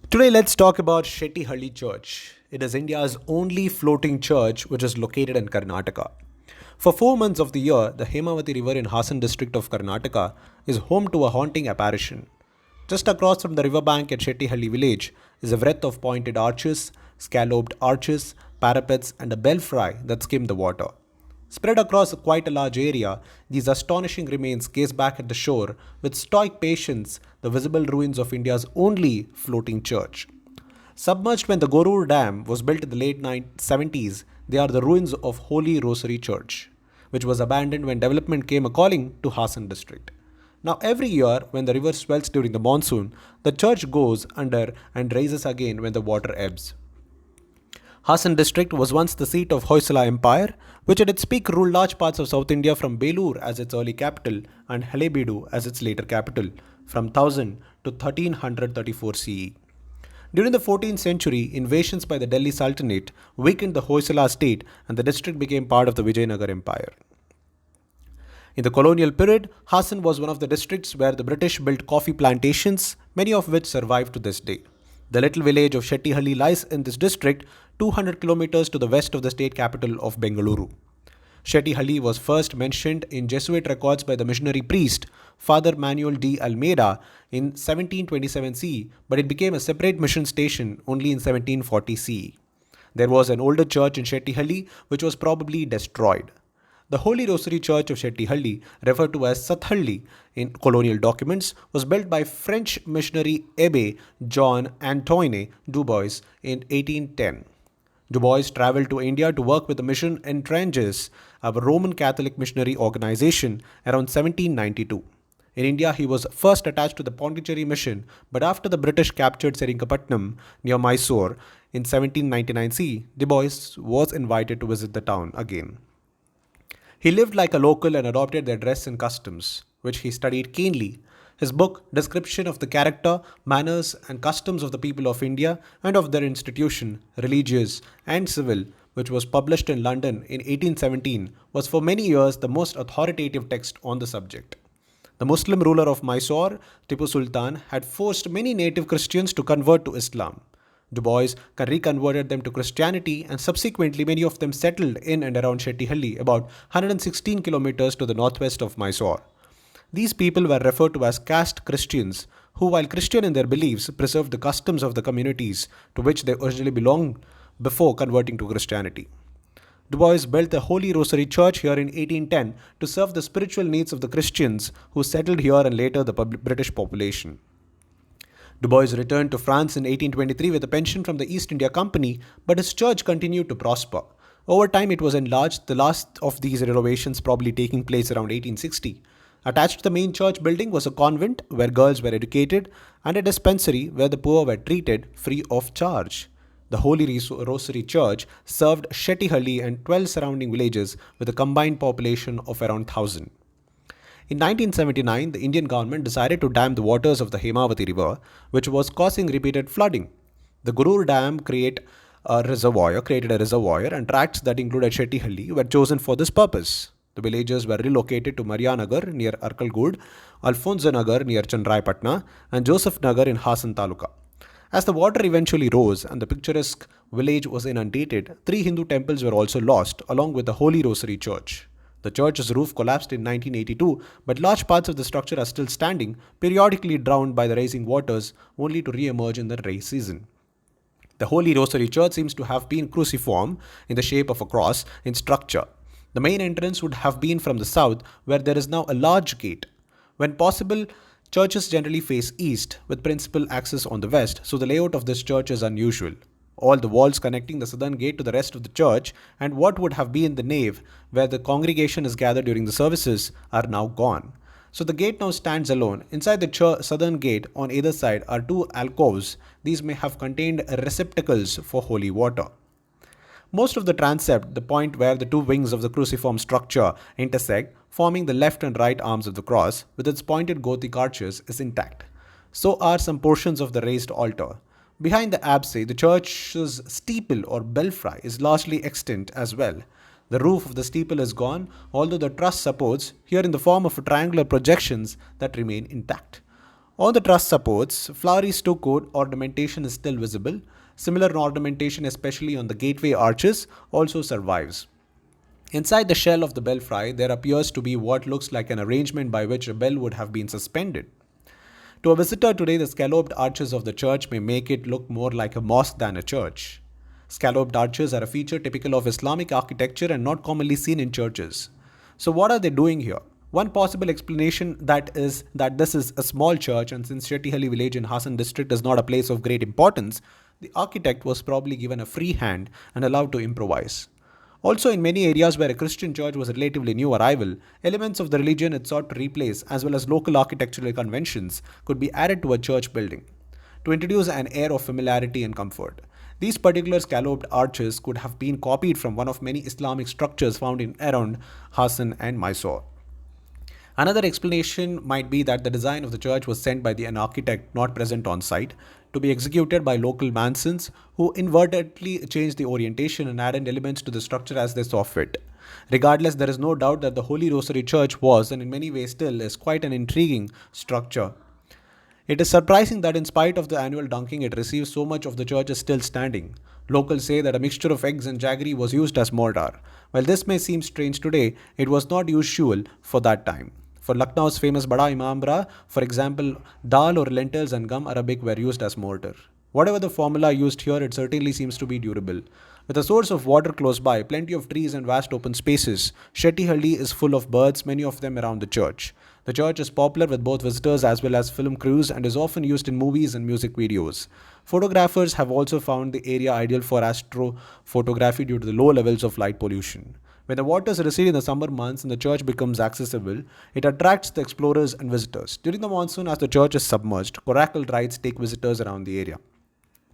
Today, let's talk about Shettihalli Church. It is India's only floating church which is located in Karnataka. For 4 months of the year, the Hemavati River in Hassan District of Karnataka is home to a haunting apparition. Just across from the riverbank at Shettihalli village is a wreath of pointed arches, scalloped arches, parapets, and a belfry that skim the water. Spread across quite a large area, these astonishing remains gaze back at the shore with stoic patience the visible ruins of India's only floating church. Submerged when the Gorur Dam was built in the late 70s, they are the ruins of Holy Rosary Church, which was abandoned when development came a calling to Hassan District. Now, every year, when the river swells during the monsoon, the church goes under and rises again when the water ebbs. Hassan district was once the seat of Hoysala Empire, which at its peak ruled large parts of South India from Belur as its early capital and Halebeedu as its later capital from 1000 to 1334 CE. During the 14th century, invasions by the Delhi Sultanate weakened the Hoysala state and the district became part of the Vijayanagar Empire. In the colonial period, Hassan was one of the districts where the British built coffee plantations, many of which survive to this day. The little village of Shettihalli lies in this district 200 kilometers to the west of the state capital of Bengaluru. Shettyhalli was first mentioned in Jesuit records by the missionary priest Father Manuel de Almeida in 1727 CE, but it became a separate mission station only in 1740 CE. There was an older church in Shettyhalli which was probably destroyed. The Holy Rosary Church of Shettyhalli, referred to as Settihalli in colonial documents, was built by French missionary Abbé Jean Antoine Dubois in 1810. Dubois traveled to India to work with the mission in Trenches, a Roman Catholic missionary organization, around 1792. In India, he was first attached to the Pondicherry mission, but after the British captured Seringapatam near Mysore in 1799 C, Dubois was invited to visit the town again. He lived like a local and adopted their dress and customs, which he studied keenly. His book, Description of the Character, Manners, and Customs of the People of India and of their institution, religious and civil, which was published in London in 1817, was for many years the most authoritative text on the subject. The Muslim ruler of Mysore, Tipu Sultan, had forced many native Christians to convert to Islam. Du Bois reconverted them to Christianity and subsequently many of them settled in and around Shettihalli, about 116 kilometers to the northwest of Mysore. These people were referred to as caste Christians, who, while Christian in their beliefs, preserved the customs of the communities to which they originally belonged before converting to Christianity. Du Bois built the Holy Rosary Church here in 1810 to serve the spiritual needs of the Christians who settled here and later the British population. Du Bois returned to France in 1823 with a pension from the East India Company, but his church continued to prosper. Over time, it was enlarged, the last of these renovations probably taking place around 1860. Attached to the main church building was a convent where girls were educated and a dispensary where the poor were treated free of charge. The Holy Rosary Church served Shettihalli and 12 surrounding villages with a combined population of around 1,000. In 1979, the Indian government decided to dam the waters of the Hemavathi River, which was causing repeated flooding. The Gorur Dam created a reservoir, and tracts that included Shettihalli were chosen for this purpose. The villagers were relocated to Marianagar near Arkalgud, Alfonso Nagar near Chandraipatna, and Joseph Nagar in Hassan Taluka. As the water eventually rose and the picturesque village was inundated, 3 Hindu temples were also lost, along with the Holy Rosary Church. The church's roof collapsed in 1982, but large parts of the structure are still standing, periodically drowned by the rising waters, only to re-emerge in the rainy season. The Holy Rosary Church seems to have been cruciform in the shape of a cross in structure. The main entrance would have been from the south, where there is now a large gate. When possible, churches generally face east, with principal access on the west, so the layout of this church is unusual. All the walls connecting the southern gate to the rest of the church and what would have been the nave, where the congregation is gathered during the services, are now gone. So the gate now stands alone. Inside the southern gate, on either side, are 2 alcoves. These may have contained receptacles for holy water. Most of the transept, the point where the 2 wings of the cruciform structure intersect, forming the left and right arms of the cross, with its pointed Gothic arches, is intact. So are some portions of the raised altar. Behind the apse, the church's steeple or belfry is largely extant as well. The roof of the steeple is gone, although the truss supports, here in the form of triangular projections, that remain intact. On the truss supports, flowery stucco ornamentation is still visible. Similar ornamentation, especially on the gateway arches, also survives. Inside the shell of the belfry, there appears to be what looks like an arrangement by which a bell would have been suspended. To a visitor today, the scalloped arches of the church may make it look more like a mosque than a church. Scalloped arches are a feature typical of Islamic architecture and not commonly seen in churches. So, what are they doing here? One possible explanation that is that this is a small church, and since Shettihalli village in Hassan District is not a place of great importance, the architect was probably given a free hand and allowed to improvise. Also, in many areas where a Christian church was a relatively new arrival, elements of the religion it sought to replace, as well as local architectural conventions, could be added to a church building to introduce an air of familiarity and comfort. These particular scalloped arches could have been copied from one of many Islamic structures found in around Hassan and Mysore. Another explanation might be that the design of the church was sent by an architect not present on site to be executed by local masons who inadvertently changed the orientation and added elements to the structure as they saw fit. Regardless, there is no doubt that the Holy Rosary Church was, and in many ways still is, quite an intriguing structure. It is surprising that in spite of the annual dunking it receives, so much of the church is still standing. Locals say that a mixture of eggs and jaggery was used as mortar. While this may seem strange today, it was not usual for that time. For Lucknow's famous Bada Imambra, for example, dal or lentils and gum arabic were used as mortar. Whatever the formula used here, it certainly seems to be durable. With a source of water close by, plenty of trees and vast open spaces, Shettyhalli is full of birds, many of them around the church. The church is popular with both visitors as well as film crews and is often used in movies and music videos. Photographers have also found the area ideal for astrophotography due to the low levels of light pollution. When the waters recede in the summer months and the church becomes accessible, it attracts the explorers and visitors. During the monsoon, as the church is submerged, coracle rides take visitors around the area.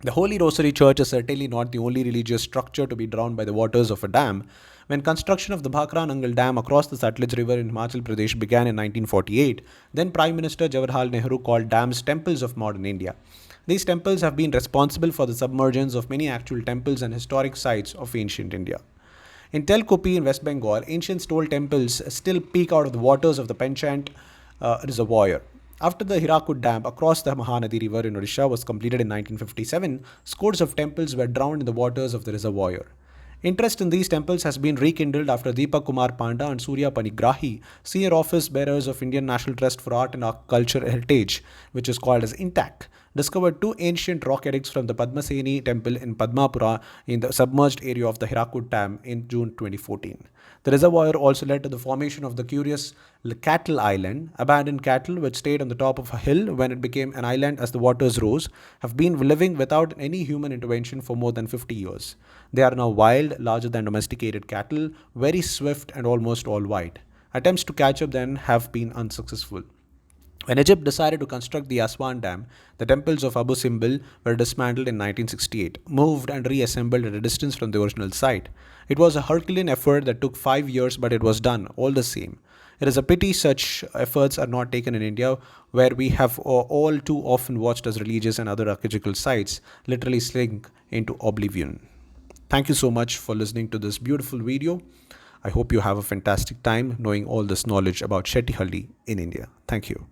The Holy Rosary Church is certainly not the only religious structure to be drowned by the waters of a dam. When construction of the Bhakra Nangal Dam across the Sutlej River in Himachal Pradesh began in 1948, then Prime Minister Jawaharlal Nehru called dams temples of modern India. These temples have been responsible for the submergence of many actual temples and historic sites of ancient India. In Telkopi in West Bengal, ancient stone temples still peek out of the waters of the Penchant Reservoir. After the Hirakud Dam across the Mahanadi River in Odisha was completed in 1957, scores of temples were drowned in the waters of the reservoir. Interest in these temples has been rekindled after Deepak Kumar Panda and Surya Panigrahi, senior office bearers of Indian National Trust for Art and Culture Heritage, which is called as INTAC, discovered two ancient rock edicts from the Padmaseni temple in Padmapura in the submerged area of the Hirakud Dam in June 2014. The reservoir also led to the formation of the curious Cattle Island. Abandoned cattle, which stayed on the top of a hill when it became an island as the waters rose, have been living without any human intervention for more than 50 years. They are now wild, larger than domesticated cattle, very swift and almost all white. Attempts to catch up then have been unsuccessful. When Egypt decided to construct the Aswan Dam, the temples of Abu Simbel were dismantled in 1968, moved and reassembled at a distance from the original site. It was a Herculean effort that took 5 years, but it was done all the same. It is a pity such efforts are not taken in India, where we have all too often watched as religious and other archaeological sites literally slink into oblivion. Thank you so much for listening to this beautiful video. I hope you have a fantastic time knowing all this knowledge about Shettihalli in India. Thank you.